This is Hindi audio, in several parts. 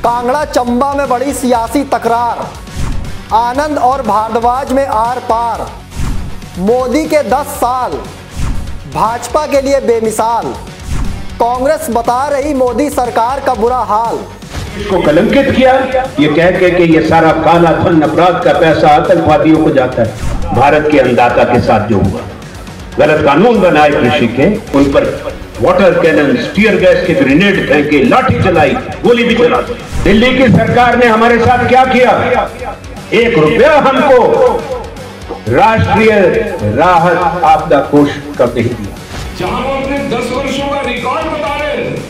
कांगड़ा चंबा में बड़ी सियासी तकरार, आनंद और भारद्वाज में आर पार। मोदी के 10 साल भाजपा के लिए बेमिसाल, कांग्रेस बता रही मोदी सरकार का बुरा हाल। इसको कलंकित किया ये कह के कि ये सारा काला धन अपराध का पैसा आतंकवादियों को जाता है। भारत के अन्नदाता के साथ जो हुआ, गलत कानून बनाए कृषि के, उन पर वाटर कैनन, स्टीयर गैस के ग्रेनेड फेंके, लाठी चलाई, गोली भी चला दी। दिल्ली की सरकार ने हमारे साथ क्या किया? 1 रुपया हमको राष्ट्रीय राहत आपदा कोष का नहीं दिया। जहां वो अपने 10 वर्षों का रिकॉर्ड बता रहे हैं,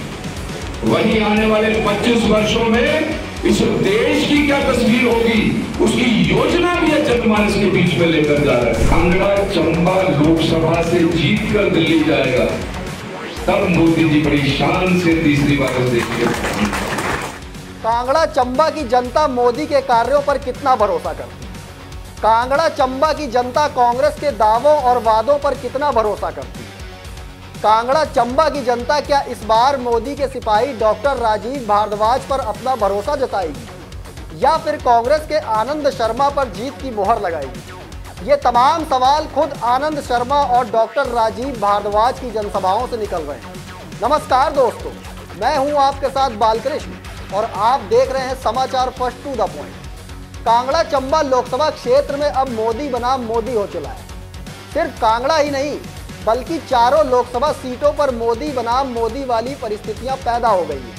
वहीं आने वाले 25 वर्षों में इस देश की क्या तस्वीर होगी, उसकी योजना भी जनमानस के बीच में लेकर जा रहा है। कांगड़ा चंबा लोकसभा से जीत कर दिल्ली जाएगा, तब मोदी जी बड़ी शान से तीसरी बार देखिए। कांगड़ा चंबा की जनता मोदी के कार्यों पर कितना भरोसा करती? कांगड़ा चंबा की जनता कांग्रेस के दावों और वादों पर कितना भरोसा करती? कांगड़ा चंबा की जनता क्या इस बार मोदी के सिपाही डॉक्टर राजीव भारद्वाज पर अपना भरोसा जताएगी या फिर कांग्रेस के आनंद शर्मा पर जीत की मोहर लगाएगी? ये तमाम सवाल खुद आनंद शर्मा और डॉक्टर राजीव भारद्वाज की जनसभाओं से निकल रहे हैं। नमस्कार दोस्तों, मैं हूं आपके साथ बालकृष्ण और आप देख रहे हैं समाचार first to the point. Kangra Chamba Lok Sabha क्षेत्र में अब मोदी बनाम मोदी हो चला है। सिर्फ कांगड़ा ही नहीं बल्कि चारों लोकसभा सीटों पर मोदी बनाम मोदी वाली परिस्थितियां पैदा हो गई हैं।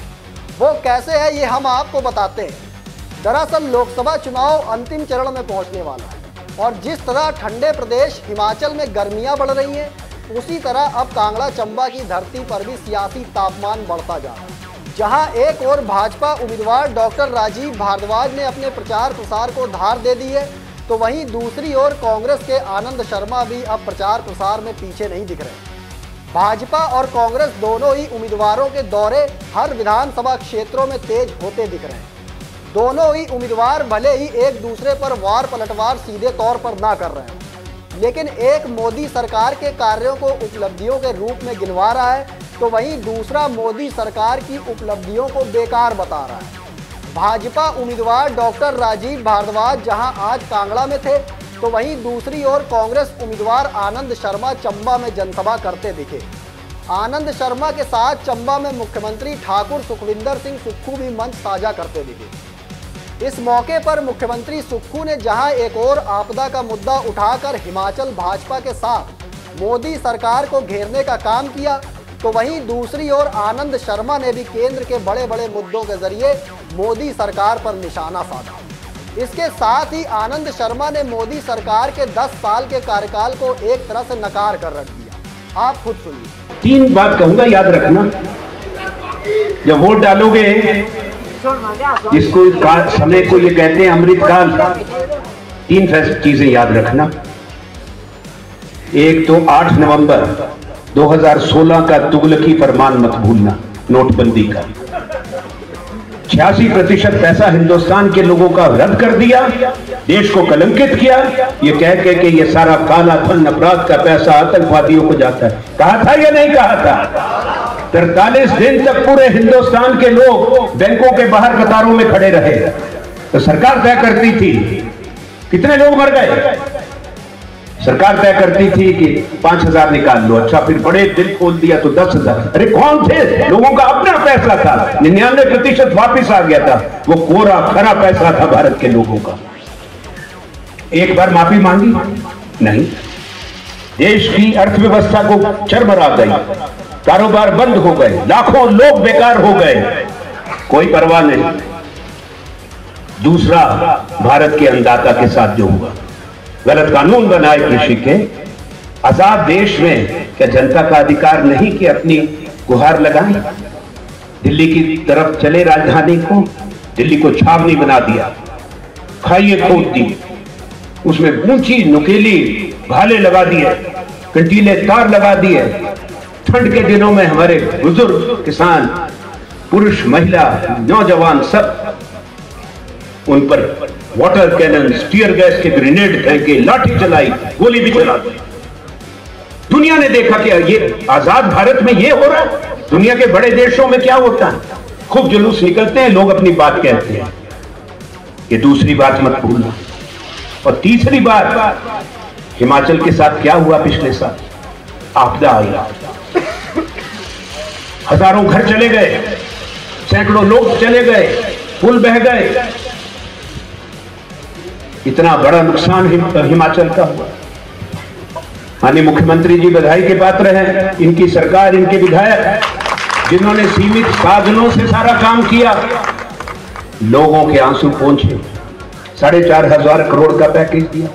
वो कैसे है ये हम आपको बताते हैं। दरअसल लोकसभा चुनाव अंतिम चरण में पहुंचने वाला है और जिस तरह ठंडे प्रदेश हिमाचल में गर्मियां बढ़ रही हैं, उसी तरह अब कांगड़ा चंबा की धरती पर भी सियासी तापमान बढ़ता जा रहा है। जहां एक और भाजपा उम्मीदवार डॉक्टर राजीव भारद्वाज ने अपने प्रचार प्रसार को धार दे दी है, तो वहीं दूसरी ओर कांग्रेस के आनंद शर्मा भी अब प्रचार प्रसार में पीछे नहीं दिख रहे। भाजपा और कांग्रेस दोनों ही उम्मीदवारों के दौरे हर विधानसभा क्षेत्रों में तेज होते दिख रहे हैं। दोनों ही उम्मीदवार भले ही एक दूसरे पर वार पलटवार सीधे तौर पर ना कर रहे हैं, लेकिन एक मोदी सरकार के कार्यों को उपलब्धियों के रूप में गिनवा रहा है, तो वहीं दूसरा मोदी सरकार की उपलब्धियों को बेकार बता रहा है। भाजपा उम्मीदवार डॉक्टर राजीव भारद्वाज जहां आज कांगड़ा में थे, तो वहीं दूसरी ओर कांग्रेस उम्मीदवार आनंद शर्मा चंबा में जनसभा करते दिखे। आनंद शर्मा के साथ चंबा में मुख्यमंत्री ठाकुर सुखविंदर सिंह सुक्खू भी मंच साझा करते दिखे। इस मौके पर मुख्यमंत्री सुक्खू ने जहां एक और आपदा का मुद्दा उठाकर हिमाचल भाजपा के साथ मोदी सरकार को घेरने का काम किया, तो वहीं दूसरी ओर आनंद शर्मा ने भी केंद्र के बड़े बड़े मुद्दों के जरिए मोदी सरकार पर निशाना साधा। इसके साथ ही आनंद शर्मा ने मोदी सरकार के 10 साल के कार्यकाल को एक तरह से नकार कर रख दिया। आप खुद सुनिए। 3 बात कहूंगा, याद रखना। जब वोट डालोगे, जिसको समय को ये कहते हैं अमृतकाल, 3 चीजें याद रखना। एक तो 8 नवंबर 2016 का तुगलकी फरमान मत भूलना, नोटबंदी का। 86% पैसा हिंदुस्तान के लोगों का रद्द कर दिया, देश को कलंकित किया ये कह के कि ये सारा काला धन अपराध का पैसा आतंकवादियों को जाता है। कहा था या नहीं कहा था? 43 दिन तक पूरे हिंदुस्तान के लोग बैंकों के बाहर कतारों में खड़े रहे, तो सरकार तय करती थी कितने लोग मर गए। सरकार तय करती थी कि 5000 निकाल लो। अच्छा, फिर बड़े दिल खोल दिया तो 10,000। अरे कौन थे? लोगों का अपना पैसा था, 99% वापिस आ गया था। वो कोरा खरा पैसा था भारत के लोगों का। एक बार माफी मांगी नहीं, देश की अर्थव्यवस्था को चरमरा गई, कारोबार बंद हो गए, लाखों लोग बेकार हो गए, कोई परवाह नहीं। दूसरा, भारत के अन्नदाता के साथ जो हुआ, गलत कानून बनाए कृषि के। आजाद देश में क्या जनता का अधिकार नहीं कि अपनी गुहार लगाएं? दिल्ली की तरफ चले राजधानी को, दिल्ली को छावनी बना दिया, खाइए खोद दी, उसमें ऊंची नुकीली भाले लगा दिए, कंटीले तार लगा दिए। ठंड के दिनों में हमारे बुजुर्ग किसान, पुरुष महिला नौजवान सब उन पर वाटर कैनन, स्टीयर गैस के ग्रेनेड फेंके, लाठी चलाई, गोली भी चला दी। दुनिया ने देखा कि ये आजाद भारत में ये हो रहा है। दुनिया के बड़े देशों में क्या होता है? खूब जुलूस निकलते हैं, लोग अपनी बात कहते हैं। ये दूसरी बात मत भूलना। और तीसरी बात, हिमाचल के साथ क्या हुआ पिछले साल? आपदा आई, हजारों घर चले गए, सैकड़ों लोग चले गए, पुल बह गए, इतना बड़ा नुकसान हिमाचल का हुआ। माननीय मुख्यमंत्री जी बधाई के पात्र हैं, इनकी सरकार, इनके विधायक, जिन्होंने सीमित साधनों से सारा काम किया, लोगों के आंसू पोंछे, 4,500 करोड़ का पैकेज दिया।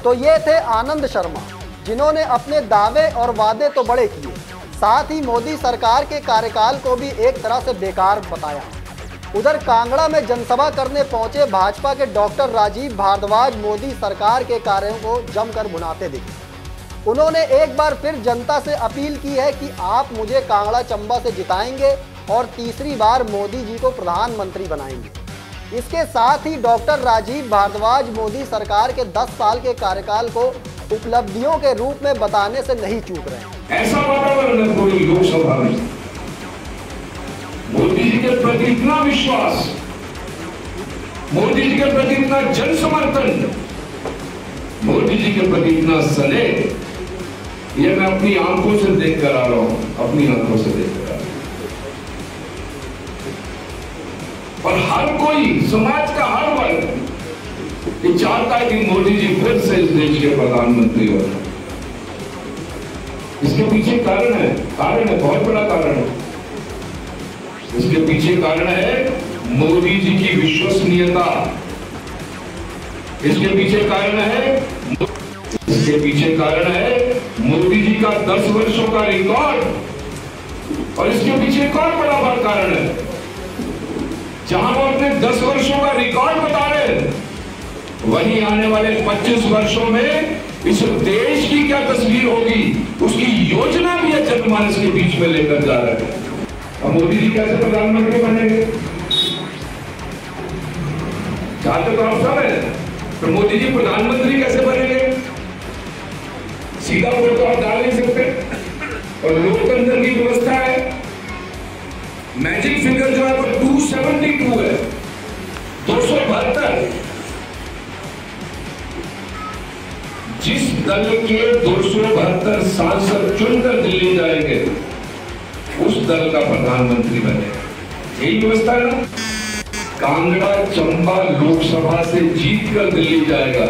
तो ये थे आनंद शर्मा, जिन्होंने अपने दावे और वादे तो बड़े किए, साथ ही मोदी सरकार के कार्यकाल को भी एक तरह से बेकार बताया। उधर कांगड़ा में जनसभा करने पहुंचे भाजपा के डॉक्टर राजीव भारद्वाज मोदी सरकार के कार्यों को जमकर भुनाते दिखे। उन्होंने एक बार फिर जनता से अपील की है कि आप मुझे कांगड़ा चंबा से जिताएंगे और तीसरी बार मोदी जी को प्रधानमंत्री बनाएंगे। इसके साथ ही डॉक्टर राजीव भारद्वाज मोदी सरकार के 10 साल के कार्यकाल को उपलब्धियों के रूप में बताने से नहीं चूक रहे। ऐसा वातावरण है पूरी लोकसभा में, मोदी जी के प्रति इतना विश्वास, मोदी जी के प्रति इतना जन समर्थन, मोदी जी के प्रति इतना स्नेह, ये मैं अपनी आंखों से देख कर आ रहा हूं, अपनी आंखों से देख कर आ रहा हूं। और हर कोई, समाज का हर वर्ग ये चाहता है कि मोदी जी फिर से इस देश के प्रधानमंत्री हो। इसके पीछे कारण है, बहुत बड़ा कारण है। इसके पीछे कारण है मोदी जी की विश्वसनीयता, इसके पीछे कारण है मोदी जी का 10 वर्षों का रिकॉर्ड, और इसके पीछे एक और बड़ा कारण है, जहां वो अपने 10 वर्षों का रिकॉर्ड बता रहे हैं, वहीं आने वाले 25 वर्षों में इस देश की क्या तस्वीर होगी, उसकी योजना भी है जनमानस के बीच में लेकर जा रहे हैं। अब मोदी जी कैसे प्रधानमंत्री बनेंगे? चाहते तो आप सब है, तो मोदी जी प्रधानमंत्री कैसे बनेंगे? सीधा वोट तो आप डाल नहीं सकते, और लोकतंत्र की व्यवस्था है, मैजिक फिगर जो है वो 272 है, 272। जिस दल के 272 सांसद चुनकर दिल्ली जाएंगे, उस दल का प्रधानमंत्री बनेगा। यही व्यवस्था है ना। कांगड़ा चंबा लोकसभा से जीतकर दिल्ली जाएगा,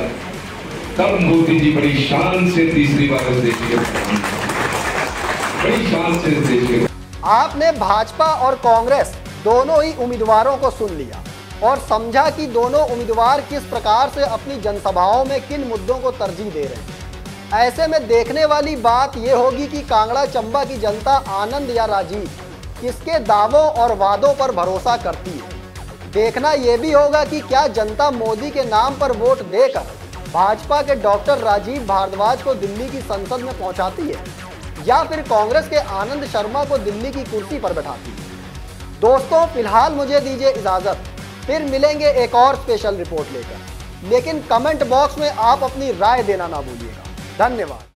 तब मोदी जी बड़ी शान से तीसरी बार इस देश के, बड़ी शान से इस देश के। आपने भाजपा और कांग्रेस दोनों ही उम्मीदवारों को सुन लिया और समझा कि दोनों उम्मीदवार किस प्रकार से अपनी जनसभाओं में किन मुद्दों को तरजीह दे रहे हैं। ऐसे में देखने वाली बात यह होगी कि कांगड़ा चंबा की जनता आनंद या राजीव किसके दावों और वादों पर भरोसा करती है। देखना यह भी होगा कि क्या जनता मोदी के नाम पर वोट देकर भाजपा के डॉक्टर राजीव भारद्वाज को दिल्ली की संसद में पहुंचाती है, या फिर कांग्रेस के आनंद शर्मा को दिल्ली की कुर्सी पर बैठाती है। दोस्तों, फिलहाल मुझे दीजिए इजाजत, फिर मिलेंगे एक और स्पेशल रिपोर्ट लेकर। लेकिन कमेंट बॉक्स में आप अपनी राय देना ना भूलिएगा। धन्यवाद।